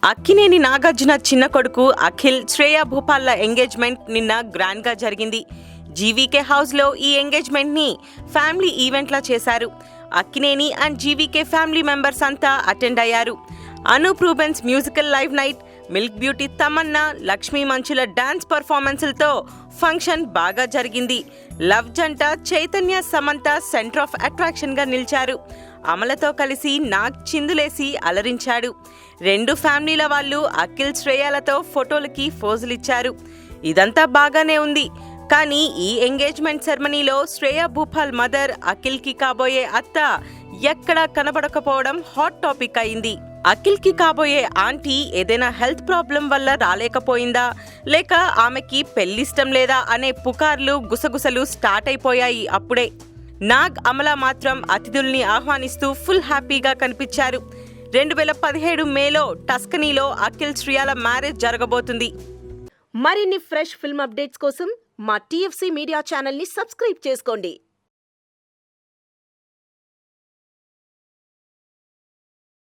అక్కినేని నాగార్జున చిన్న కొడుకు అఖిల్ శ్రేయా భూపాల్ల ఎంగేజ్మెంట్ నిన్న గ్రాండ్గా జరిగింది. జీవీకే హౌస్లో ఈ ఎంగేజ్మెంట్ని ఫ్యామిలీ ఈవెంట్లా చేశారు. Akkineni and GVK family members అంతా అటెండ్ అయ్యారు. Anup Rubens musical live night, milk beauty Tamannaah, Lakshmi మంచుల డాన్స్ పర్ఫార్మెన్స్లతో ఫంక్షన్ బాగా జరిగింది. లవ్ జంట చైతన్య సమంత సెంటర్ ఆఫ్ అట్రాక్షన్గా నిలిచారు. అమలతో కలిసి నాగ్ చిందులేసి అలరించాడు. రెండు ఫ్యామిలీల వాళ్ళు అఖిల్ శ్రేయాలతో ఫోటోలకి ఫోజులిచ్చారు. ఇదంతా బాగానే ఉంది. కానీ ఈ ఎంగేజ్మెంట్ సెరమనీలో శ్రేయా భూపాల్ మదర్, అఖిల్కి కాబోయే అత్త ఎక్కడా కనబడకపోవడం హాట్ టాపిక్ అయింది. అఖిల్కి కాబోయే ఆంటీ ఏదైనా హెల్త్ ప్రాబ్లం వల్ల రాలేకపోయిందా, లేక ఆమెకి పెళ్లిష్టం లేదా అనే పుకార్లు, గుసగుసలు స్టార్ట్ అయిపోయాయి అప్పుడే. నాగ్, అమల మాత్రం అతిథుల్ని ఆహ్వానిస్తూ ఫుల్ హ్యాపీగా కనిపించారు. 2017 మేలో టస్కనీలో అఖిల్ శ్రేయాల మ్యారేజ్ జరగబోతుంది. మరిన్ని ఫ్రెష్ ఫిల్మ్ అప్డేట్స్ కోసం మా TFC మీడియా ఛానల్ని సబ్స్క్రైబ్ చేసుకోండి.